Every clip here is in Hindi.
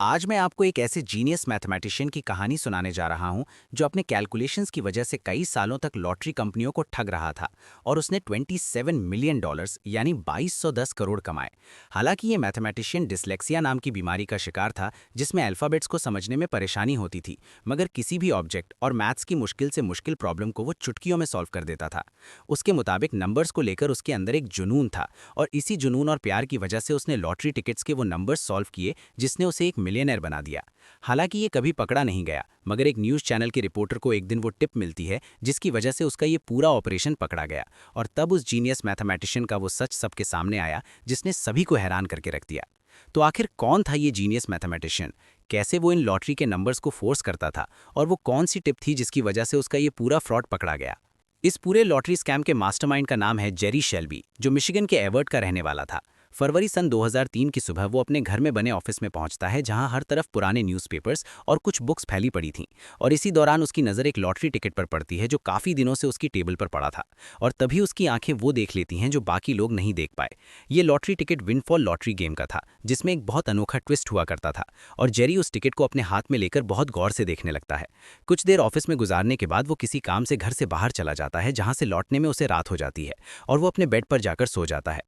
आज मैं आपको एक ऐसे जीनियस मैथमेटिशियन की कहानी सुनाने जा रहा हूं जो अपने कैलकुलेशंस की वजह से कई सालों तक लॉटरी कंपनियों को ठग रहा था और उसने 27 मिलियन डॉलर्स यानी 2210 करोड़ कमाए। हालांकि ये मैथमेटिशियन डिसलेक्सिया नाम की बीमारी का शिकार था जिसमें अल्फ़ाबेट्स को समझने में परेशानी होती थी, मगर किसी भी ऑब्जेक्ट और मैथ्स की मुश्किल से मुश्किल प्रॉब्लम को वो चुटकियों में सॉल्व कर देता था। उसके मुताबिक नंबर्स को लेकर उसके अंदर एक जुनून था और इसी जुनून और प्यार की वजह से उसने लॉटरी टिकट्स के वो नंबर्स सॉल्व किए जिसने उसे एक मिलियनर बना दिया। हालांकि ये कभी पकड़ा नहीं गया, मगर एक न्यूज़ चैनल के रिपोर्टर को एक दिन वो टिप मिलती है जिसकी वजह से उसका ये पूरा ऑपरेशन पकड़ा गया और तब उस जीनियस मैथमेटिशियन का वो सच सबके सामने आया जिसने सभी को हैरान करके रख दिया। तो आखिर कौन था ये जीनियस मैथमेटिशियन, कैसे वो इन लॉटरी के नंबर्स को फोर्स करता था और वो कौन सी टिप थी जिसकी वजह से उसका ये पूरा फ्रॉड पकड़ा गया? इस पूरे लॉटरी स्कैम के मास्टरमाइंड का नाम है जेरी शेल्बी, जो मिशिगन के एवर्ट का रहने वाला था। फरवरी सन 2003 की सुबह वो अपने घर में बने ऑफिस में पहुंचता है जहां हर तरफ पुराने न्यूज़पेपर्स और कुछ बुक्स फैली पड़ी थीं, और इसी दौरान उसकी नज़र एक लॉटरी टिकट पर पड़ती है जो काफ़ी दिनों से उसकी टेबल पर पड़ा था। और तभी उसकी आंखें वो देख लेती हैं जो बाकी लोग नहीं देख पाए। ये lottery ticket windfall lottery game का था जिसमें एक बहुत अनोखा ट्विस्ट हुआ करता था, और जेरी उस टिकट को अपने हाथ में लेकर बहुत गौर से देखने लगता है। कुछ देर ऑफिस में गुजारने के बाद वो किसी काम से घर से बाहर चला जाता है जहां से लौटने में उसे रात हो जाती है और वो अपने बेड पर जाकर सो जाता है।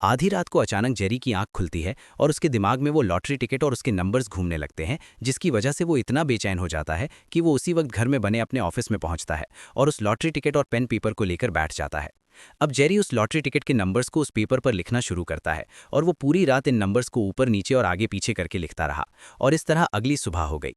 आधी रात को अचानक जेरी की आंख खुलती है और उसके दिमाग में वो लॉटरी टिकट और उसके नंबर्स घूमने लगते हैं, जिसकी वजह से वो इतना बेचैन हो जाता है कि वो उसी वक्त घर में बने अपने ऑफिस में पहुंचता है और उस लॉटरी टिकट और पेन पेपर को लेकर बैठ जाता है। अब जेरी उस लॉटरी टिकट के नंबर्स को उस पेपर पर लिखना शुरू करता है और वो पूरी रात इन नंबर्स को ऊपर नीचे और आगे पीछे करके लिखता रहा, और इस तरह अगली सुबह हो गई।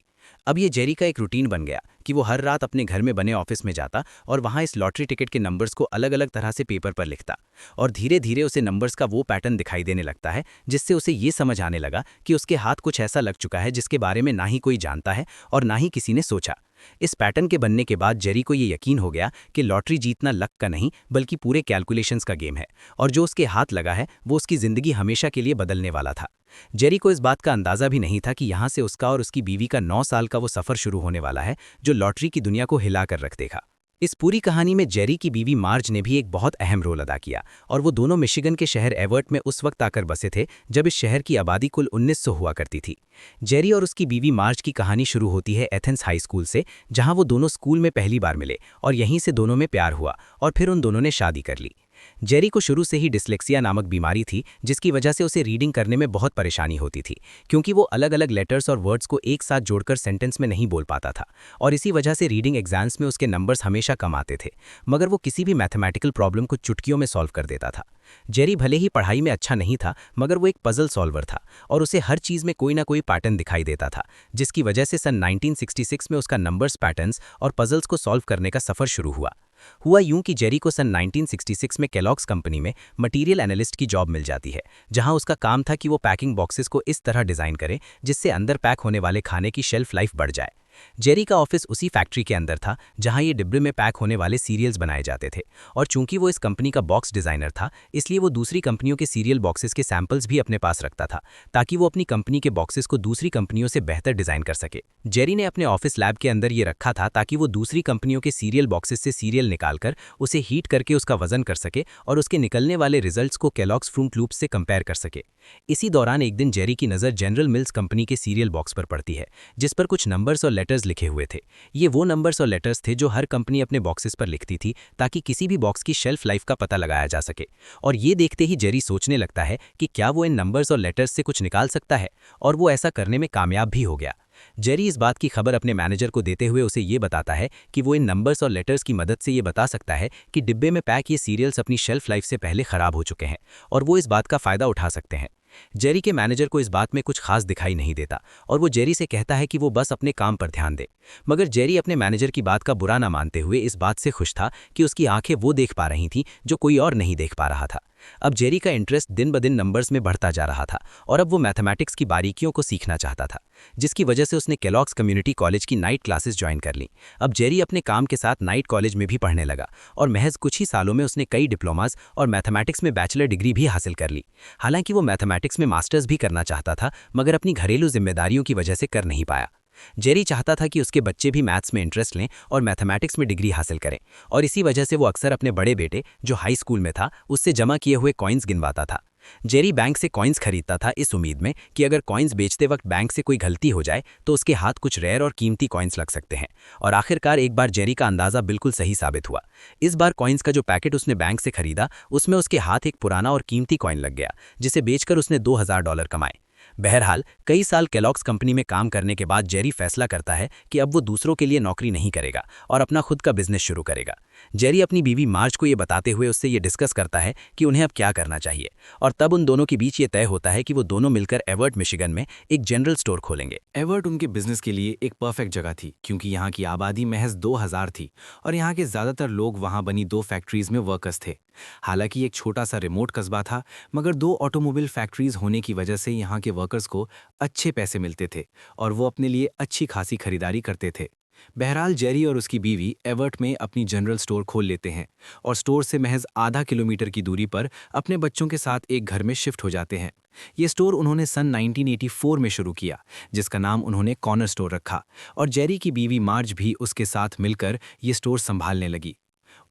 अब ये जेरी का एक रूटीन बन गया कि वो हर रात अपने घर में बने ऑफिस में जाता और वहाँ इस लॉटरी टिकट के नंबर्स को अलग अलग तरह से पेपर पर लिखता, और धीरे धीरे उसे नंबर्स का वो पैटर्न दिखाई देने लगता है जिससे उसे ये समझ आने लगा कि उसके हाथ कुछ ऐसा लग चुका है जिसके बारे में ना ही कोई जानता है और ना ही किसी ने सोचा। इस पैटर्न के बनने के बाद जेरी को ये यकीन हो गया कि लॉटरी जीतना लक का नहीं बल्कि पूरे कैलकुलेशंस का गेम है, और जो उसके हाथ लगा है वो उसकी ज़िंदगी हमेशा के लिए बदलने वाला था। जेरी को इस बात का अंदाज़ा भी नहीं था कि यहाँ से उसका और उसकी बीवी का 9 साल का वो सफ़र शुरू होने वाला है जो लॉटरी की दुनिया को हिला कर रख देगा। इस पूरी कहानी में जेरी की बीवी मार्ज ने भी एक बहुत अहम रोल अदा किया, और वो दोनों मिशिगन के शहर एवर्ट में उस वक्त आकर बसे थे जब इस शहर की आबादी कुल 1900 हुआ करती थी। जेरी और उसकी बीवी मार्ज की कहानी शुरू होती है एथेंस हाई स्कूल से, जहां वो दोनों स्कूल में पहली बार मिले और यहीं से दोनों में प्यार हुआ और फिर उन दोनों ने शादी कर ली। जेरी को शुरू से ही डिसलेक्सिया नामक बीमारी थी जिसकी वजह से उसे रीडिंग करने में बहुत परेशानी होती थी, क्योंकि वो अलग अलग लेटर्स और वर्ड्स को एक साथ जोड़कर सेंटेंस में नहीं बोल पाता था, और इसी वजह से रीडिंग एग्जाम्स में उसके नंबर्स हमेशा कम आते थे। मगर वो किसी भी मैथमेटिकल प्रॉब्लम को चुटकियों में सॉल्व कर देता था। जेरी भले ही पढ़ाई में अच्छा नहीं था, मगर वो एक पजल सॉल्वर था और उसे हर चीज़ में कोई ना कोई पैटर्न दिखाई देता था, जिसकी वजह से सन 1966 में उसका नंबर्स, पैटर्न्स और पजल्स को सॉल्व करने का सफ़र शुरू हुआ यूं कि जेरी को सन 1966 में केलॉग्स कंपनी में मटेरियल एनालिस्ट की जॉब मिल जाती है, जहां उसका काम था कि वो पैकिंग बॉक्सेस को इस तरह डिज़ाइन करे जिससे अंदर पैक होने वाले खाने की शेल्फ लाइफ बढ़ जाए। जेरी का ऑफिस उसी फैक्ट्री के अंदर था जहां ये डिब्बे में पैक होने वाले सीरियल्स बनाए जाते थे, और चूंकि वो इस कंपनी का बॉक्स डिज़ाइनर था इसलिए वो दूसरी कंपनियों के सीरियल बॉक्सेस के सैंपल्स भी अपने पास रखता था ताकि वो अपनी कंपनी के बॉक्सेस को दूसरी कंपनियों से बेहतर डिज़ाइन कर सके। जेरी ने अपने ऑफिस लैब के अंदर ये रखा था ताकि वो दूसरी कंपनियों के सीरियल बॉक्सेस से सीरियल निकालकर उसे हीट करके उसका वजन कर सके और उसके निकलने वाले रिजल्ट्स को केलॉग्स फ्रूट लूप्स से कंपेयर कर सके। इसी दौरान एक दिन जेरी की नज़र जनरल मिल्स कंपनी के सीरियल बॉक्स पर पड़ती है जिस पर कुछ नंबर्स और लेटर्स लिखे हुए थे। ये वो नंबर्स और लेटर्स थे जो हर कंपनी अपने बॉक्सेस पर लिखती थी ताकि किसी भी बॉक्स की शेल्फ लाइफ का पता लगाया जा सके। और ये देखते ही जेरी सोचने लगता है कि क्या वो इन नंबर्स और लेटर्स से कुछ निकाल सकता है, और वो ऐसा करने में कामयाब भी हो गया। जेरी इस बात की खबर अपने मैनेजर को देते हुए उसे ये बताता है कि वो इन नंबर्स और लेटर्स की मदद से ये बता सकता है कि डिब्बे में पैक ये सीरियल्स अपनी शेल्फ लाइफ से पहले खराब हो चुके हैं और वो इस बात का फ़ायदा उठा सकते हैं। जेरी के मैनेजर को इस बात में कुछ खास दिखाई नहीं देता और वो जेरी से कहता है कि वो बस अपने काम पर ध्यान दे, मगर जेरी अपने मैनेजर की बात का बुरा ना मानते हुए इस बात से खुश था कि उसकी आंखें वो देख पा रही थीं जो कोई और नहीं देख पा रहा था। अब जेरी का इंटरेस्ट दिन ब दिन नंबर्स में बढ़ता जा रहा था और अब वो मैथमेटिक्स की बारीकियों को सीखना चाहता था, जिसकी वजह से उसने केलॉग्स कम्युनिटी कॉलेज की नाइट क्लासेस ज्वाइन कर ली। अब जेरी अपने काम के साथ नाइट कॉलेज में भी पढ़ने लगा और महज कुछ ही सालों में उसने कई डिप्लोमास और मैथमेटिक्स में बैचलर डिग्री भी हासिल कर ली। हालांकि वो मैथमेटिक्स में मास्टर्स भी करना चाहता था, मगर अपनी घरेलू जिम्मेदारियों की वजह से कर नहीं पाया। जेरी चाहता था कि उसके बच्चे भी मैथ्स में इंटरेस्ट लें और मैथमेटिक्स में डिग्री हासिल करें, और इसी वजह से वो अक्सर अपने बड़े बेटे, जो हाई स्कूल में था, उससे जमा किए हुए कॉइन्स गिनवाता था। जेरी बैंक से कॉइन्स खरीदता था इस उम्मीद में कि अगर कॉइन्स बेचते वक्त बैंक से कोई गलती हो जाए तो उसके हाथ कुछ रेयर और कीमती कॉइन्स लग सकते हैं। और आखिरकार एक बार जेरी का अंदाजा बिल्कुल सही साबित हुआ। इस बार कॉइन्स का जो पैकेट उसने बैंक से खरीदा उसमें उसके हाथ एक पुराना और कीमती कॉइन लग गया, जिसे बेचकर उसने $2000 कमाए। बहरहाल कई साल केलॉग्स कंपनी में काम करने के बाद जेरी फैसला करता है कि अब वो दूसरों के लिए नौकरी नहीं करेगा और अपना खुद का बिजनेस शुरू करेगा। जेरी अपनी बीवी मार्ज को ये बताते हुए उससे ये डिस्कस करता है कि उन्हें अब क्या करना चाहिए, और तब उन दोनों के बीच ये तय होता है कि वो दोनों मिलकर एवर्ट मिशिगन में एक जनरल स्टोर खोलेंगे। एवर्ट उनके बिजनेस के लिए एक परफेक्ट जगह थी, क्योंकि यहाँ की आबादी महज 2000 थी और यहाँ के ज़्यादातर लोग वहाँ बनी 2 फैक्ट्रीज में वर्कर्स थे। हालांकि एक छोटा सा रिमोट कस्बा था, मगर 2 ऑटोमोबाइल फैक्ट्रीज होने की वजह से यहाँ के वर्कर्स को अच्छे पैसे मिलते थे और वो अपने लिए अच्छी खासी खरीदारी करते थे। बहरहाल जेरी और उसकी बीवी एवर्ट में अपनी जनरल स्टोर खोल लेते हैं और स्टोर से महज आधा किलोमीटर की दूरी पर अपने बच्चों के साथ एक घर में शिफ्ट हो जाते हैं। ये स्टोर उन्होंने सन 1984 में शुरू किया, जिसका नाम उन्होंने कॉर्नर स्टोर रखा, और जेरी की बीवी मार्ज भी उसके साथ मिलकर ये स्टोर संभालने लगी।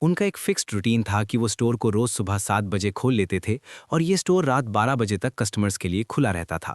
उनका एक फिक्स्ड रूटीन था कि वो स्टोर को रोज सुबह 7 बजे खोल लेते थे और ये स्टोर रात 12 बजे तक कस्टमर्स के लिए खुला रहता था,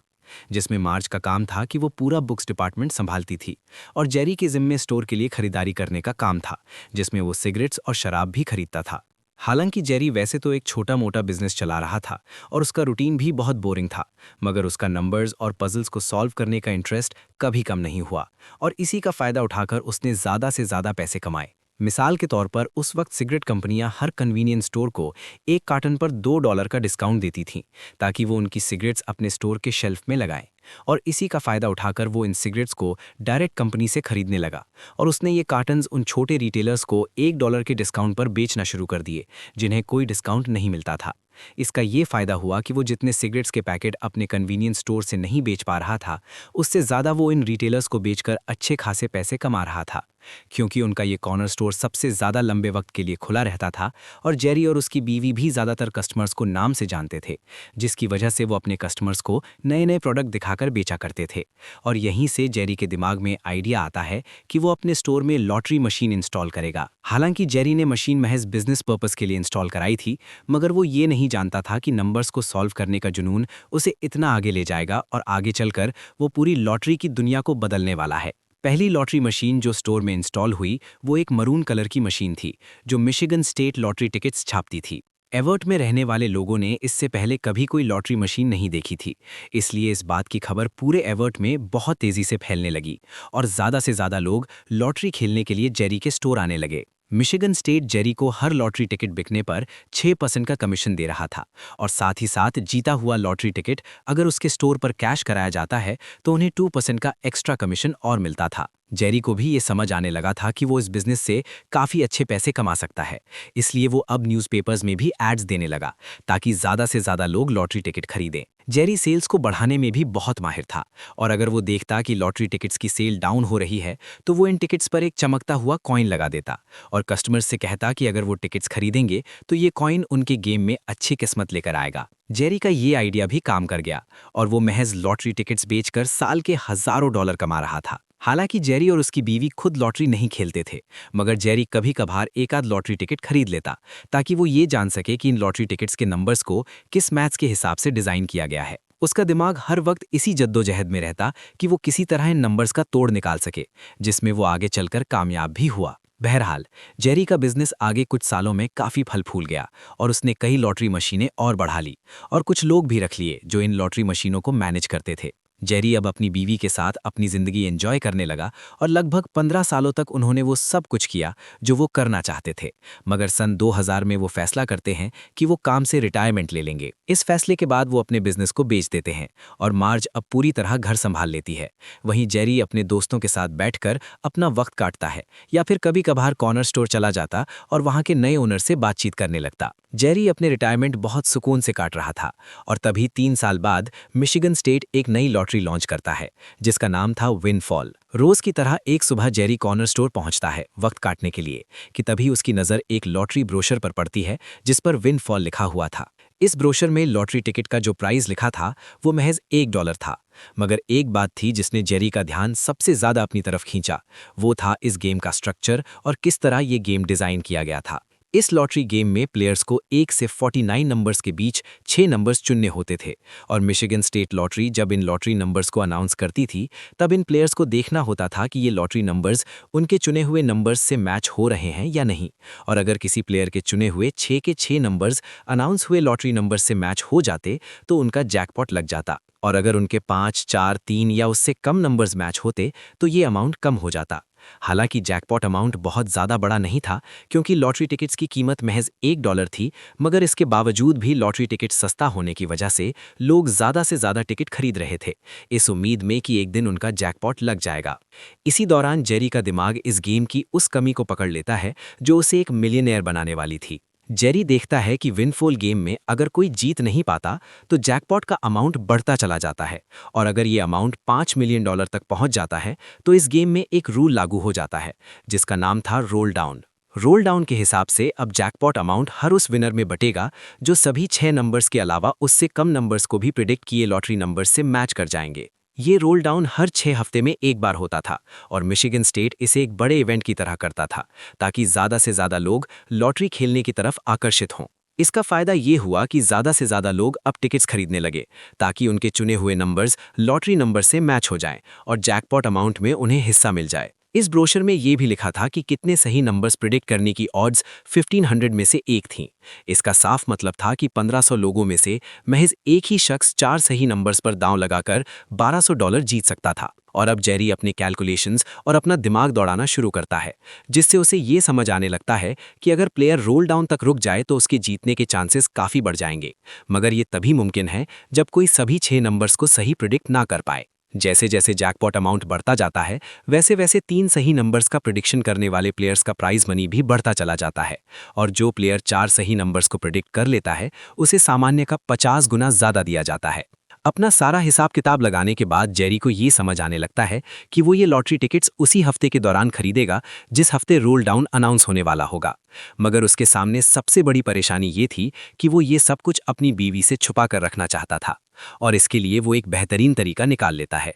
जिसमें मार्ज का काम था कि वो पूरा बुक्स डिपार्टमेंट संभालती थी और जेरी के जिम्मे स्टोर के लिए खरीदारी करने का काम था, जिसमें वो सिगरेट्स और शराब भी खरीदता था। हालांकि जेरी वैसे तो एक छोटा मोटा बिजनेस चला रहा था और उसका रूटीन भी बहुत बोरिंग था, मगर उसका नंबर्स और पजल्स को सॉल्व करने का इंटरेस्ट कभी कम नहीं हुआ और इसी का फायदा उठाकर उसने ज़्यादा से ज़्यादा पैसे कमाए। मिसाल के तौर पर उस वक्त सिगरेट कंपनियां हर कन्वीनियंस स्टोर को एक कार्टन पर $2 का डिस्काउंट देती थीं, ताकि वो उनकी सिगरेट्स अपने स्टोर के शेल्फ में लगाएं, और इसी का फायदा उठाकर वो इन सिगरेट्स को डायरेक्ट कंपनी से खरीदने लगा और उसने ये कार्टन्स उन छोटे रिटेलर्स को $1 के डिस्काउंट पर बेचना शुरू कर दिए, जिन्हें कोई डिस्काउंट नहीं मिलता था। इसका ये फायदा हुआ कि वो जितने सिगरेट्स के पैकेट अपने कन्वीनियंस स्टोर से नहीं बेच पा रहा था, उससे ज़्यादा वो इन रिटेलर्स को बेचकर अच्छे खासे पैसे कमा रहा था। क्योंकि उनका ये कॉर्नर स्टोर सबसे ज़्यादा लंबे वक्त के लिए खुला रहता था और जेरी और उसकी बीवी भी ज़्यादातर कस्टमर्स को नाम से जानते थे, जिसकी वजह से वो अपने कस्टमर्स को नए नए प्रोडक्ट दिखाकर बेचा करते थे। और यहीं से जेरी के दिमाग में आइडिया आता है कि वो अपने स्टोर में लॉटरी मशीन इंस्टॉल करेगा। हालांकि जेरी ने मशीन महज बिजनेस पर्पस के लिए इंस्टॉल कराई थी, मगर वो ये नहीं जानता था कि नंबर्स को सॉल्व करने का जुनून उसे इतना आगे ले जाएगा और आगे चलकर वो पूरी लॉटरी की दुनिया को बदलने वाला है। पहली लॉटरी मशीन जो स्टोर में इंस्टॉल हुई वो एक मरून कलर की मशीन थी, जो मिशिगन स्टेट लॉटरी टिकट्स छापती थी। एवर्ट में रहने वाले लोगों ने इससे पहले कभी कोई लॉटरी मशीन नहीं देखी थी, इसलिए इस बात की खबर पूरे एवर्ट में बहुत तेजी से फैलने लगी और ज़्यादा से ज़्यादा लोग लॉटरी खेलने के लिए जेरी के स्टोर आने लगे। मिशिगन स्टेट जेरी को हर लॉटरी टिकट बिकने पर 6% का कमीशन दे रहा था और साथ ही साथ जीता हुआ लॉटरी टिकट अगर उसके स्टोर पर कैश कराया जाता है तो उन्हें 2% का एक्स्ट्रा कमीशन और मिलता था। जेरी को भी ये समझ आने लगा था कि वो इस बिजनेस से काफ़ी अच्छे पैसे कमा सकता है, इसलिए वो अब न्यूज़पेपर्स में भी एड्स देने लगा ताकि ज़्यादा से ज़्यादा लोग लॉटरी टिकट खरीदें। जेरी सेल्स को बढ़ाने में भी बहुत माहिर था और अगर वो देखता कि लॉटरी टिकट्स की सेल डाउन हो रही है तो वो इन टिकट्स पर एक चमकता हुआ कॉइन लगा देता और कस्टमर्स से कहता कि अगर वो टिकट्स खरीदेंगे तो ये कॉइन उनके गेम में अच्छी किस्मत लेकर आएगा। जेरी का ये आइडिया भी काम कर गया और वो महज लॉटरी टिकट्स बेचकर साल के हज़ारों डॉलर कमा रहा था। हालांकि जेरी और उसकी बीवी खुद लॉटरी नहीं खेलते थे, मगर जेरी कभी कभार एक आध लॉटरी टिकट खरीद लेता ताकि वो ये जान सके कि इन लॉटरी टिकट्स के नंबर्स को किस मैथ्स के हिसाब से डिज़ाइन किया गया है। उसका दिमाग हर वक्त इसी जद्दोजहद में रहता कि वो किसी तरह इन नंबर्स का तोड़ निकाल सके, जिसमें वो आगे चलकर कामयाब भी हुआ। बहरहाल जेरी का बिजनेस आगे कुछ सालों में काफ़ी फल फूल गया और उसने कई लॉटरी मशीनें और बढ़ा ली और कुछ लोग भी रख लिए जो इन लॉटरी मशीनों को मैनेज करते थे। जेरी अब अपनी बीवी के साथ अपनी ज़िंदगी एंजॉय करने लगा और लगभग 15 सालों तक उन्होंने वो सब कुछ किया जो वो करना चाहते थे, मगर सन 2000 में वो फैसला करते हैं कि वो काम से रिटायरमेंट ले लेंगे। इस फैसले के बाद वो अपने बिजनेस को बेच देते हैं और मार्ज अब पूरी तरह घर संभाल लेती है। वहीं जेरी अपने दोस्तों के साथ बैठकर अपना वक्त काटता है या फिर कभी कभार कॉर्नर स्टोर चला जाता और वहाँ के नए ओनर से बातचीत करने लगता। जेरी अपने रिटायरमेंट बहुत सुकून से काट रहा था और तभी 3 साल बाद मिशिगन स्टेट एक नई लॉटरी लॉन्च करता है जिसका नाम था विनफॉल। रोज की तरह एक सुबह जेरी कॉर्नर स्टोर पहुंचता है वक्त काटने के लिए कि तभी उसकी नज़र एक लॉटरी ब्रोशर पर पड़ती है जिस पर विनफॉल लिखा हुआ था। इस ब्रोशर में लॉटरी टिकट का जो प्राइस लिखा था वो महज $1 था, मगर एक बात थी जिसने जेरी का ध्यान सबसे ज़्यादा अपनी तरफ खींचा। वो था इस गेम का स्ट्रक्चर और किस तरह ये गेम डिज़ाइन किया गया था। इस लॉटरी गेम में प्लेयर्स को 1 से 49 नंबर्स के बीच 6 नंबर्स चुनने होते थे और मिशिगन स्टेट लॉटरी जब इन लॉटरी नंबर्स को अनाउंस करती थी तब इन प्लेयर्स को देखना होता था कि ये लॉटरी नंबर्स उनके चुने हुए नंबर्स से मैच हो रहे हैं या नहीं। और अगर किसी प्लेयर के चुने हुए 6 के 6 नंबर्स अनाउंस हुए लॉटरी नंबर्स से मैच हो जाते तो उनका जैकपॉट लग जाता और अगर उनके 5, 4, 3 या उससे कम नंबर्स मैच होते तो ये अमाउंट कम हो जाता। हालांकि जैकपॉट अमाउंट बहुत ज़्यादा बड़ा नहीं था क्योंकि लॉटरी टिकट्स की कीमत महज $1 थी, मगर इसके बावजूद भी लॉटरी टिकट सस्ता होने की वजह से लोग ज़्यादा से ज़्यादा टिकट खरीद रहे थे, इस उम्मीद में कि एक दिन उनका जैकपॉट लग जाएगा। इसी दौरान जेरी का दिमाग इस गेम की उस कमी को पकड़ लेता है जो उसे एक मिलियनेयर बनाने वाली थी। जेरी देखता है कि विनफॉल गेम में अगर कोई जीत नहीं पाता तो जैकपॉट का अमाउंट बढ़ता चला जाता है और अगर ये अमाउंट $5 मिलियन तक पहुंच जाता है तो इस गेम में एक रूल लागू हो जाता है जिसका नाम था रोल डाउन। रोल डाउन के हिसाब से अब जैकपॉट अमाउंट हर उस विनर में बटेगा जो सभी 6 नंबर्स के अलावा उससे कम नंबर्स को भी प्रिडिक्ट किए लॉटरी नंबर्स से मैच कर जाएंगे। ये रोल डाउन हर 6 हफ्ते में एक बार होता था और मिशिगन स्टेट इसे एक बड़े इवेंट की तरह करता था ताकि ज़्यादा से ज़्यादा लोग लॉटरी खेलने की तरफ आकर्षित हों। इसका फायदा ये हुआ कि ज़्यादा से ज़्यादा लोग अब टिकट्स खरीदने लगे ताकि उनके चुने हुए नंबर्स लॉटरी नंबर से मैच हो जाएं और जैकपॉट अमाउंट में उन्हें हिस्सा मिल जाए। इस ब्रोशर में ये भी लिखा था कि कितने सही नंबर्स प्रिडिक्ट करने की ऑड्स 1500 में से एक थीं। इसका साफ मतलब था कि 1500 लोगों में से महज एक ही शख्स 4 सही नंबर्स पर दांव लगाकर $1200 जीत सकता था। और अब जेरी अपने कैलकुलेशंस और अपना दिमाग दौड़ाना शुरू करता है जिससे उसे ये समझ आने लगता है कि अगर प्लेयर रोल डाउन तक रुक जाए तो उसके जीतने के चांसेस काफ़ी बढ़ जाएंगे, मगर ये तभी मुमकिन है जब कोई सभी 6 नंबर्स को सही प्रिडिक्ट ना कर पाए। जैसे जैसे जैकपॉट अमाउंट बढ़ता जाता है वैसे वैसे 3 सही नंबर्स का प्रिडिक्शन करने वाले प्लेयर्स का प्राइज मनी भी बढ़ता चला जाता है और जो प्लेयर 4 सही नंबर्स को प्रिडिक्ट कर लेता है उसे सामान्य का 50 गुना ज़्यादा दिया जाता है। अपना सारा हिसाब किताब लगाने के बाद जेरी को ये समझ आने लगता है कि वो ये लॉटरी टिकट्स उसी हफ्ते के दौरान खरीदेगा जिस हफ्ते रोल डाउन अनाउंस होने वाला होगा, मगर उसके सामने सबसे बड़ी परेशानी ये थी कि वो ये सब कुछ अपनी बीवी से छुपा कर रखना चाहता था और इसके लिए वो एक बेहतरीन तरीका निकाल लेता है।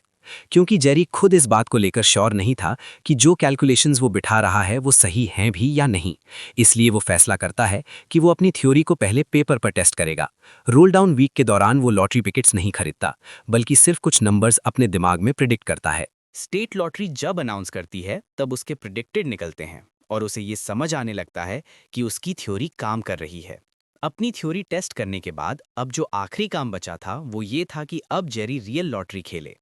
क्योंकि जेरी खुद इस बात को लेकर श्योर नहीं था कि जो कैलकुलेशंस वो बिठा रहा है वो सही हैं भी या नहीं, इसलिए वो फैसला करता है कि वो अपनी थ्योरी को पहले पेपर पर टेस्ट करेगा। रोल डाउन वीक के दौरान वो लॉटरी टिकट्स नहीं खरीदता बल्कि सिर्फ कुछ नंबर्स अपने दिमाग में प्रिडिक्ट करता है। स्टेट लॉटरी जब अनाउंस करती है तब उसके प्रिडिक्टेड निकलते हैं और उसे ये समझ आने लगता है कि उसकी थ्योरी काम कर रही है। अपनी थ्योरी टेस्ट करने के बाद अब जो आखिरी काम बचा था वो ये था कि अब जेरी रियल लॉटरी खेले।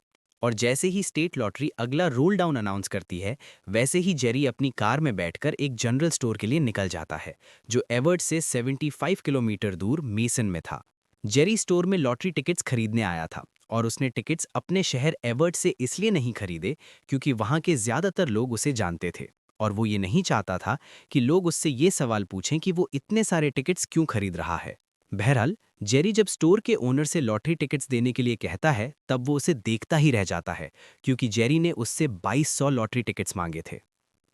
और जैसे ही स्टेट लॉटरी अगला रोल डाउन अनाउंस करती है वैसे ही जेरी अपनी कार में बैठकर एक जनरल स्टोर के लिए निकल जाता है जो एवर्ट से 75 किलोमीटर दूर मेसन में था। जेरी स्टोर में लॉटरी टिकट्स खरीदने आया था और उसने टिकट्स अपने शहर एवर्ट से इसलिए नहीं खरीदे क्योंकि वहाँ के ज़्यादातर लोग उसे जानते थे और वो ये नहीं चाहता था कि लोग उससे ये सवाल पूछें कि वो इतने सारे टिकट्स क्यों खरीद रहा है। बहरहाल जेरी जब स्टोर के ओनर से लॉटरी टिकट्स देने के लिए कहता है तब वो उसे देखता ही रह जाता है क्योंकि जेरी ने उससे 2200 लॉटरी टिकट्स मांगे थे।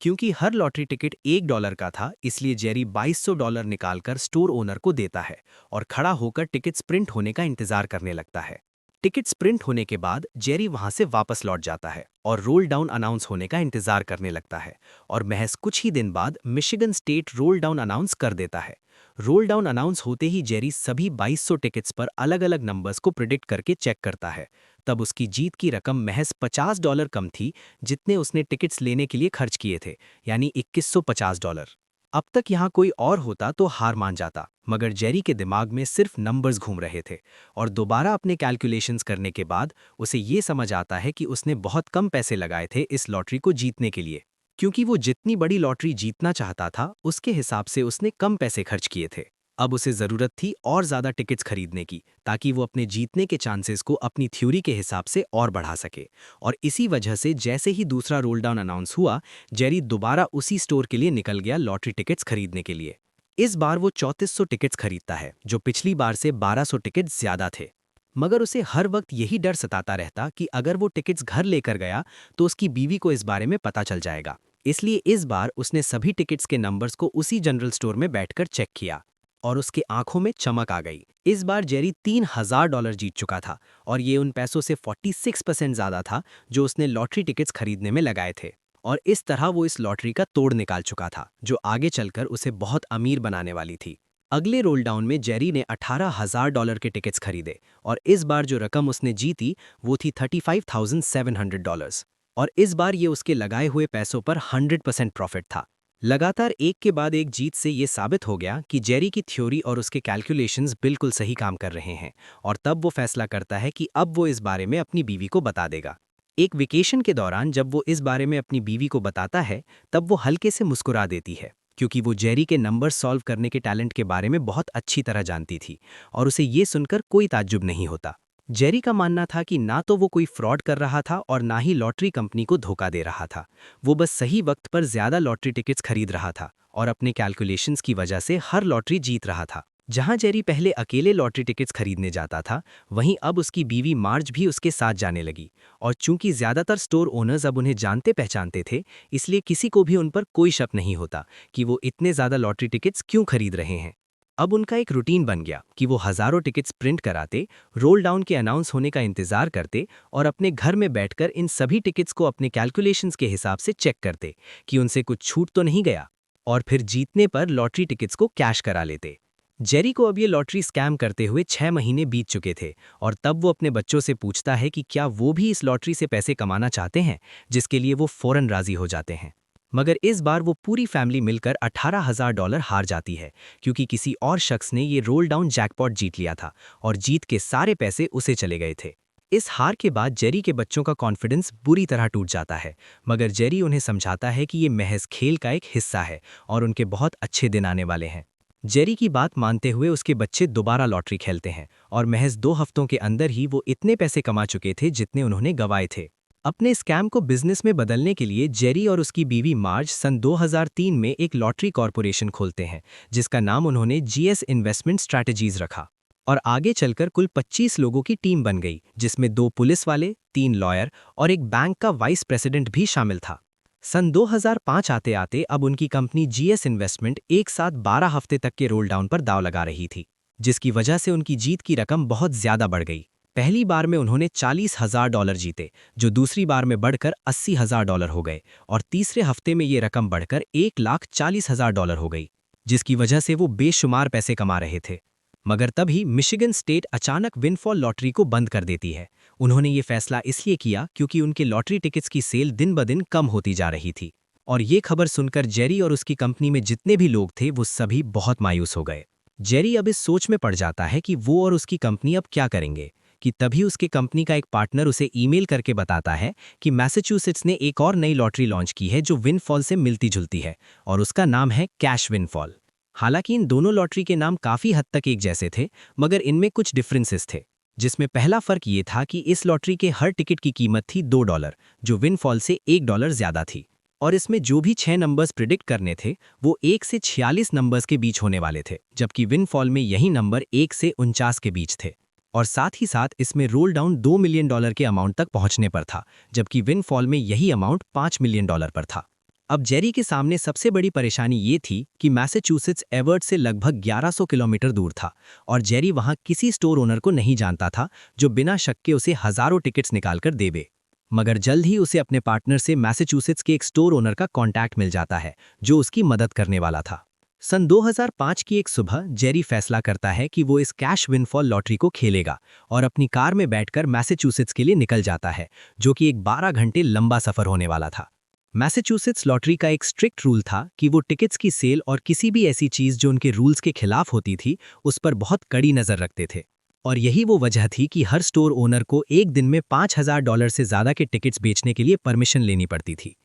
क्योंकि हर लॉटरी टिकट $1 का था इसलिए जेरी $2200 निकालकर स्टोर ओनर को देता है और खड़ा होकर टिकट्स प्रिंट होने का इंतजार करने लगता है। टिकट्स प्रिंट होने के बाद जेरी वहां से वापस लौट जाता है और रोल डाउन अनाउंस होने का इंतजार करने लगता है और महज कुछ ही दिन बाद Michigan state roll down announce कर देता है। रोल डाउन अनाउंस होते ही जेरी सभी 2200 टिकट्स पर अलग अलग नंबर्स को प्रिडिक्ट करके चेक करता है। तब उसकी जीत की रकम महज $50 कम थी जितने उसने टिकट्स लेने के लिए खर्च किए थे, यानी $2150। अब तक यहाँ कोई और होता तो हार मान जाता, मगर जेरी के दिमाग में सिर्फ नंबर्स घूम रहे थे और दोबारा अपने कैलकुलेशंस करने के बाद उसे ये समझ आता है कि उसने बहुत कम पैसे लगाए थे इस लॉटरी को जीतने के लिए, क्योंकि वो जितनी बड़ी लॉटरी जीतना चाहता था उसके हिसाब से उसने कम पैसे खर्च किए थे। अब उसे ज़रूरत थी और ज़्यादा टिकट्स खरीदने की ताकि वो अपने जीतने के चांसेस को अपनी थ्योरी के हिसाब से और बढ़ा सके। और इसी वजह से जैसे ही दूसरा रोल डाउन अनाउंस हुआ जेरी दोबारा उसी स्टोर के लिए निकल गया लॉटरी टिकट्स खरीदने के लिए। इस बार वो 3400 टिकट्स खरीदता है जो पिछली बार से 1200 टिकट्स ज़्यादा थे, मगर उसे हर वक्त यही डर सताता रहता कि अगर वो टिकट्स घर लेकर गया तो उसकी बीवी को इस बारे में पता चल जाएगा। इसलिए इस बार उसने सभी टिकट्स के नंबर्स को उसी जनरल स्टोर में बैठकर चेक किया और उसके आंखों में चमक आ गई। इस बार जेरी $3000 जीत चुका था और ये उन पैसों से 46% ज़्यादा था जो उसने लॉटरी टिकट्स खरीदने में लगाए थे। और इस तरह वो इस लॉटरी का तोड़ निकाल चुका था, जो आगे चलकर उसे बहुत अमीर बनाने वाली थी। अगले रोल डाउन में जेरी ने $18,000 के टिकट्स खरीदे और इस बार जो रकम उसने जीती वो थी $35,700 और इस बार ये उसके लगाए हुए पैसों पर 100% प्रॉफिट था। लगातार एक के बाद एक जीत से ये साबित हो गया कि जेरी की थ्योरी और उसके कैलकुलेशंस बिल्कुल सही काम कर रहे हैं और तब वो फैसला करता है कि अब वो इस बारे में अपनी बीवी को बता देगा। एक वेकेशन के दौरान जब वो इस बारे में अपनी बीवी को बताता है तब वो हल्के से मुस्कुरा देती है, क्योंकि वो जेरी के नंबर सॉल्व करने के टैलेंट के बारे में बहुत अच्छी तरह जानती थी और उसे ये सुनकर कोई ताज्जुब नहीं होता। जेरी का मानना था कि ना तो वो कोई फ्रॉड कर रहा था और ना ही लॉटरी कंपनी को धोखा दे रहा था। वो बस सही वक्त पर ज्यादा लॉटरी टिकट्स खरीद रहा था और अपने कैलकुलेशंस की वजह से हर लॉटरी जीत रहा था। जहां जेरी पहले अकेले लॉटरी टिकट्स खरीदने जाता था, वहीं अब उसकी बीवी मार्ज भी उसके साथ जाने लगी और चूंकि ज्यादातर स्टोर ओनर्स अब उन्हें जानते पहचानते थे, इसलिए किसी को भी उन पर कोई शक नहीं होता कि वो इतने ज्यादा लॉटरी टिकट्स क्यों खरीद रहे हैं। अब उनका एक रूटीन बन गया कि वो हजारों टिकट्स प्रिंट कराते, रोल डाउन के अनाउंस होने का इंतजार करते और अपने घर में बैठकर इन सभी टिकट्स को अपने कैलकुलेशंस के हिसाब से चेक करते कि उनसे कुछ छूट तो नहीं गया, और फिर जीतने पर लॉटरी टिकट्स को कैश करा लेते। जेरी को अब ये लॉटरी स्कैम करते हुए 6 महीने बीत चुके थे और तब वो अपने बच्चों से पूछता है कि क्या वो भी इस लॉटरी से पैसे कमाना चाहते हैं, जिसके लिए वो फौरन राजी हो जाते हैं। मगर इस बार वो पूरी फैमिली मिलकर $18,000 हार जाती है, क्योंकि किसी और शख्स ने ये रोल डाउन जैकपॉट जीत लिया था और जीत के सारे पैसे उसे चले गए थे। इस हार के बाद जेरी के बच्चों का कॉन्फिडेंस बुरी तरह टूट जाता है, मगर जेरी उन्हें समझाता है कि ये महज खेल का एक हिस्सा है और उनके बहुत अच्छे दिन आने वाले हैं। जेरी की बात मानते हुए उसके बच्चे दोबारा लॉटरी खेलते हैं और महज 2 हफ्तों के अंदर ही वो इतने पैसे कमा चुके थे जितने उन्होंने गंवाए थे। अपने स्कैम को बिजनेस में बदलने के लिए जेरी और उसकी बीवी मार्ज सन 2003 में एक लॉटरी कॉरपोरेशन खोलते हैं, जिसका नाम उन्होंने जीएस इन्वेस्टमेंट स्ट्रैटेजीज रखा और आगे चलकर कुल 25 लोगों की टीम बन गई, जिसमें 2 पुलिस वाले, 3 लॉयर और एक बैंक का वाइस प्रेसिडेंट भी शामिल था। सन 2005 आते आते अब उनकी कंपनी जीएस इन्वेस्टमेंट एक साथ 12 हफ्ते तक के रोल डाउन पर दांव लगा रही थी, जिसकी वजह से उनकी जीत की रकम बहुत ज्यादा बढ़ गई। पहली बार में उन्होंने $40,000 जीते, जो दूसरी बार में बढ़कर $80,000 हो गए और तीसरे हफ्ते में ये रकम बढ़कर $1,40,000 हो गई, जिसकी वजह से वो बेशुमार पैसे कमा रहे थे। मगर तभी मिशिगन स्टेट अचानक विनफॉल लॉटरी को बंद कर देती है। उन्होंने ये फैसला इसलिए किया क्योंकि उनके लॉटरी टिकट्स की सेल दिन ब दिन कम होती जा रही थी और ये खबर सुनकर जेरी और उसकी कंपनी में जितने भी लोग थे वो सभी बहुत मायूस हो गए। जेरी अब इस सोच में पड़ जाता है कि वो और उसकी कंपनी अब क्या करेंगे कि तभी उसके कंपनी का एक पार्टनर उसे ईमेल करके बताता है कि मैसाचुसेट्स ने एक और नई लॉटरी लॉन्च की है जो विनफॉल से मिलती जुलती है और उसका नाम है कैश विनफॉल। हालांकि इन दोनों लॉटरी के नाम काफी हद तक एक जैसे थे, मगर इनमें कुछ डिफरेंसेस थे, जिसमें पहला फर्क ये था कि इस लॉटरी के हर टिकट की कीमत थी $2, जो विनफॉल से $1 ज्यादा थी और इसमें जो भी 6 नंबर्स प्रिडिक्ट करने थे वो 1 से 46 नंबर्स के बीच होने वाले थे, जबकि विनफॉल में यही नंबर 1 से 49 के बीच थे। और साथ ही साथ इसमें रोल डाउन $2 मिलियन के अमाउंट तक पहुंचने पर था, जबकि विनफॉल में यही अमाउंट $5 मिलियन पर था। अब जेरी के सामने सबसे बड़ी परेशानी ये थी कि मैसाचुसेट्स एवर्ट से लगभग 1100 किलोमीटर दूर था और जेरी वहां किसी स्टोर ओनर को नहीं जानता था जो बिना शक के उसे हजारों टिकट्स निकालकर देवे। मगर जल्द ही उसे अपने पार्टनर से मैसाचुसेट्स के एक स्टोर ओनर का कॉन्टैक्ट मिल जाता है जो उसकी मदद करने वाला था। सन 2005 की एक सुबह जेरी फैसला करता है कि वो इस कैश विनफॉल लॉटरी को खेलेगा और अपनी कार में बैठकर मैसाचुसेट्स के लिए निकल जाता है, जो कि एक 12 घंटे लंबा सफर होने वाला था। मैसाचुसेट्स लॉटरी का एक स्ट्रिक्ट रूल था कि वो टिकट्स की सेल और किसी भी ऐसी चीज जो उनके रूल्स के खिलाफ होती थी उस पर बहुत कड़ी नजर रखते थे और यही वो वजह थी कि हर स्टोर ओनर को एक दिन में $5,000 से ज्यादा के टिकट्स बेचने के लिए परमिशन लेनी पड़ती थी।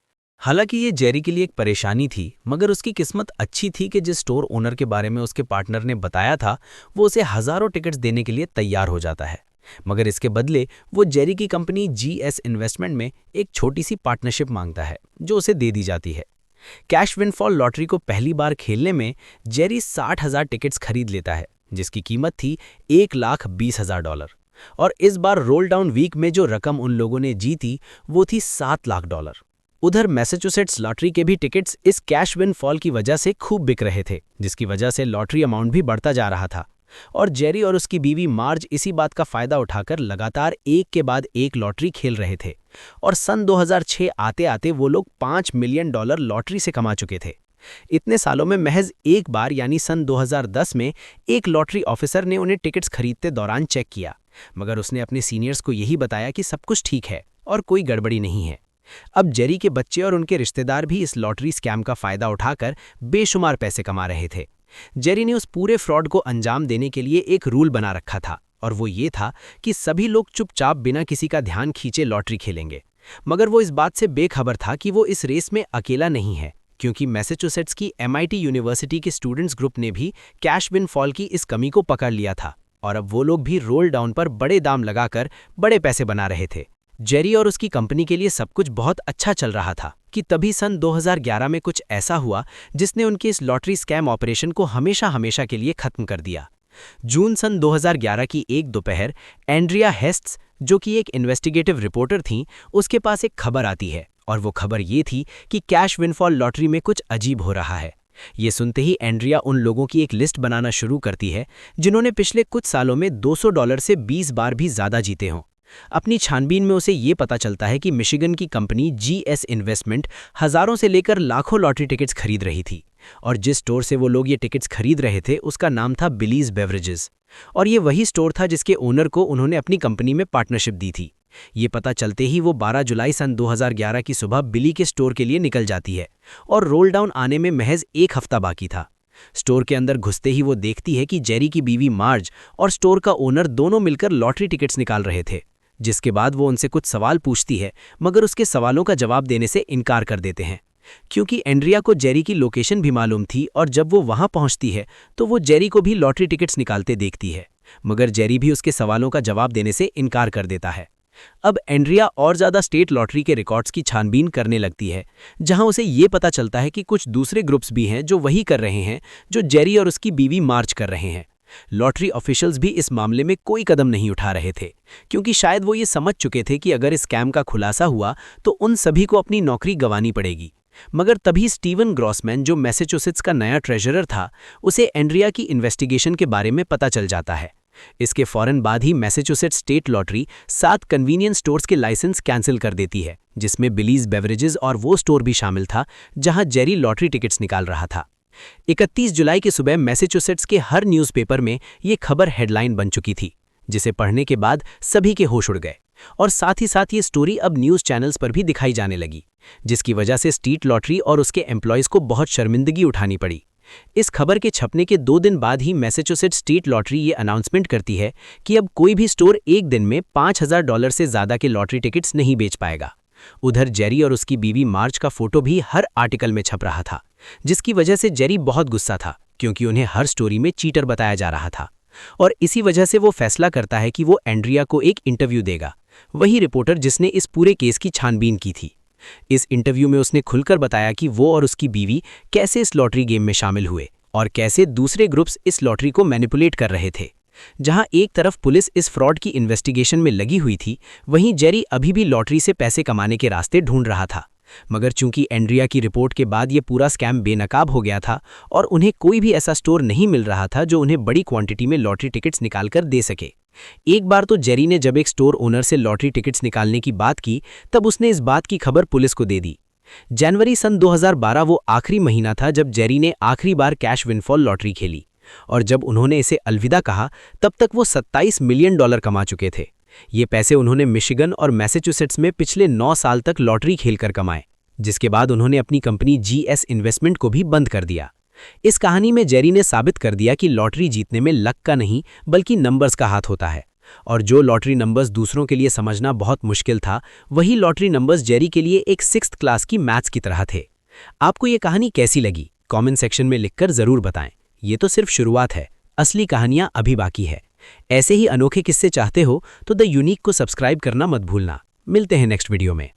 हालांकि ये जेरी के लिए एक परेशानी थी, मगर उसकी किस्मत अच्छी थी कि जिस स्टोर ओनर के बारे में उसके पार्टनर ने बताया था वो उसे हजारों टिकट्स देने के लिए तैयार हो जाता है। मगर इसके बदले वो जेरी की कंपनी जीएस इन्वेस्टमेंट में एक छोटी सी पार्टनरशिप मांगता है जो उसे दे दी जाती है। कैश विनफॉल लॉटरी को पहली बार खेलने में जेरी 60,000 टिकट्स खरीद लेता है, जिसकी कीमत थी $1,20,000 और इस बार रोल डाउन वीक में जो रकम उन लोगों ने जीती वो थी $7 लाख। उधर मैसाचुसेट्स लॉटरी के भी टिकट्स इस कैश विनफॉल की वजह से खूब बिक रहे थे, जिसकी वजह से लॉटरी अमाउंट भी बढ़ता जा रहा था। और जेरी और उसकी बीवी मार्ज इसी बात का फायदा उठाकर लगातार एक के बाद एक लॉटरी खेल रहे थे और सन 2006 आते आते वो लोग $5 मिलियन लॉटरी से कमा चुके थे। इतने सालों में महज एक बार यानी सन 2010 में एक लॉटरी ऑफिसर ने उन्हें टिकट्स खरीदते दौरान चेक किया, मगर उसने अपने सीनियर्स को यही बताया कि सब कुछ ठीक है और कोई गड़बड़ी नहीं है। अब जेरी के बच्चे और उनके रिश्तेदार भी इस लॉटरी स्कैम का फायदा उठाकर बेशुमार पैसे कमा रहे थे। जेरी ने उस पूरे फ्रॉड को अंजाम देने के लिए एक रूल बना रखा था और वो ये था कि सभी लोग चुपचाप बिना किसी का ध्यान खींचे लॉटरी खेलेंगे। मगर वो इस बात से बेखबर था कि वो इस रेस में अकेला नहीं है, क्योंकि मैसाचुसेट्स की MIT यूनिवर्सिटी के स्टूडेंट्स ग्रुप ने भी कैश विनफॉल की इस कमी को पकड़ लिया था और अब वो लोग भी रोल डाउन पर बड़े दाम लगाकर बड़े पैसे बना रहे थे। जेरी और उसकी कंपनी के लिए सब कुछ बहुत अच्छा चल रहा था कि तभी सन 2011 में कुछ ऐसा हुआ जिसने उनके इस लॉटरी स्कैम ऑपरेशन को हमेशा के लिए खत्म कर दिया। जून सन 2011 की एक दोपहर एंड्रिया हेस्ट्स, जो कि एक इन्वेस्टिगेटिव रिपोर्टर थीं, उसके पास एक खबर आती है और वो खबर ये थी कि कैश विनफॉल लॉटरी में कुछ अजीब हो रहा है। ये सुनते ही एंड्रिया उन लोगों की एक लिस्ट बनाना शुरू करती है जिन्होंने पिछले कुछ सालों में $200 से 20 बार भी ज़्यादा जीते हों। अपनी छानबीन में उसे ये पता चलता है कि मिशिगन की कंपनी GS इन्वेस्टमेंट हज़ारों से लेकर लाखों लॉटरी टिकट्स खरीद रही थी और जिस स्टोर से वो लोग ये टिकट्स खरीद रहे थे उसका नाम था बिलीज बेवरेजेस और ये वही स्टोर था जिसके ओनर को उन्होंने अपनी कंपनी में पार्टनरशिप दी थी। ये पता चलते ही वो 12 जुलाई सन 2011 की सुबह बिली के स्टोर के लिए निकल जाती है और रोल डाउन आने में महज एक हफ्ता बाकी था। स्टोर के अंदर घुसते ही वो देखती है कि जेरी की बीवी मार्ज और स्टोर का ओनर दोनों मिलकर लॉटरी टिकट्स निकाल रहे थे, जिसके बाद वो उनसे कुछ सवाल पूछती है मगर उसके सवालों का जवाब देने से इनकार कर देते हैं, क्योंकि एंड्रिया को जेरी की लोकेशन भी मालूम थी और जब वो वहां पहुंचती है तो वो जेरी को भी लॉटरी टिकट्स निकालते देखती है, मगर जेरी भी उसके सवालों का जवाब देने से इनकार कर देता है। अब एंड्रिया और ज़्यादा स्टेट लॉटरी के रिकॉर्ड्स की छानबीन करने लगती है, जहां उसे ये पता चलता है कि कुछ दूसरे ग्रुप्स भी हैं जो वही कर रहे हैं जो जेरी और उसकी बीवी मार्च कर रहे हैं। लॉटरी ऑफिशियल्स भी इस मामले में कोई कदम नहीं उठा रहे थे, क्योंकि शायद वो ये समझ चुके थे कि अगर इस स्कैम का खुलासा हुआ तो उन सभी को अपनी नौकरी गंवानी पड़ेगी। मगर तभी स्टीवन ग्रॉसमैन, जो मैसाचुसेट्स का नया ट्रेजरर था, उसे एंड्रिया की इन्वेस्टिगेशन के बारे में पता चल जाता है। इसके फौरन बाद ही Massachusetts State Lottery 7 convenience stores के लाइसेंस कैंसिल कर देती है, जिसमें बिलीज बेवरेजेस और वो स्टोर भी शामिल था जहां जेरी लॉटरी टिकट्स निकाल रहा था। 31 जुलाई की सुबह मैसाचुसेट्स के हर न्यूज़पेपर में ये खबर हेडलाइन बन चुकी थी, जिसे पढ़ने के बाद सभी के होश उड़ गए और साथ ही साथ ये स्टोरी अब न्यूज़ चैनल्स पर भी दिखाई जाने लगी, जिसकी वजह से स्टेट लॉटरी और उसके एम्प्लॉयज़ को बहुत शर्मिंदगी उठानी पड़ी। इस खबर के छपने के 2 दिन बाद ही मैसाचुसेट्स स्टेट लॉटरी ये अनाउंसमेंट करती है कि अब कोई भी स्टोर एक दिन में $5000 से ज़्यादा के लॉटरी टिकट्स नहीं बेच पाएगा। उधर जेरी और उसकी बीवी मार्च का फोटो भी हर आर्टिकल में छप रहा था, जिसकी वजह से जेरी बहुत गुस्सा था, क्योंकि उन्हें हर स्टोरी में चीटर बताया जा रहा था और इसी वजह से वो फैसला करता है कि वो एंड्रिया को एक इंटरव्यू देगा, वही रिपोर्टर जिसने इस पूरे केस की छानबीन की थी। इस इंटरव्यू में उसने खुलकर बताया कि वो और उसकी बीवी कैसे इस लॉटरी गेम में शामिल हुए और कैसे दूसरे ग्रुप्स इस लॉटरी को मैनिपुलेट कर रहे थे। जहां एक तरफ पुलिस इस फ्रॉड की इन्वेस्टिगेशन में लगी हुई थी, वहीं जेरी अभी भी लॉटरी से पैसे कमाने के रास्ते ढूंढ रहा था। मगर चूंकि एंड्रिया की रिपोर्ट के बाद ये पूरा स्कैम बेनकाब हो गया था और उन्हें कोई भी ऐसा स्टोर नहीं मिल रहा था जो उन्हें बड़ी क्वांटिटी में लॉटरी टिकट्स निकालकर दे सके। एक बार तो जेरी ने जब एक स्टोर ओनर से लॉटरी टिकट्स निकालने की बात की, तब उसने इस बात की खबर पुलिस को दे दी। जनवरी सन 2012 वो आखिरी महीना था जब जेरी ने आखिरी बार कैश विनफॉल लॉटरी खेली और जब उन्होंने इसे अलविदा कहा, तब तक वो $27 मिलियन कमा चुके थे। ये पैसे उन्होंने मिशिगन और मैसाचुसेट्स में पिछले 9 साल तक लॉटरी खेलकर कमाए, जिसके बाद उन्होंने अपनी कंपनी GS इन्वेस्टमेंट को भी बंद कर दिया। इस कहानी में जेरी ने साबित कर दिया कि लॉटरी जीतने में लक का नहीं बल्कि नंबर्स का हाथ होता है, और जो लॉटरी नंबर्स दूसरों के लिए समझना बहुत मुश्किल था, वही लॉटरी नंबर्स जेरी के लिए एक 6th क्लास की मैथ्स की तरह थे। आपको ये कहानी कैसी लगी, कमेंट सेक्शन में लिखकर ज़रूर बताएं। ये तो सिर्फ शुरुआत है, असली कहानियां अभी बाकी है। ऐसे ही अनोखे किस्से चाहते हो तो द यूनिक को सब्सक्राइब करना मत भूलना। मिलते हैं नेक्स्ट वीडियो में।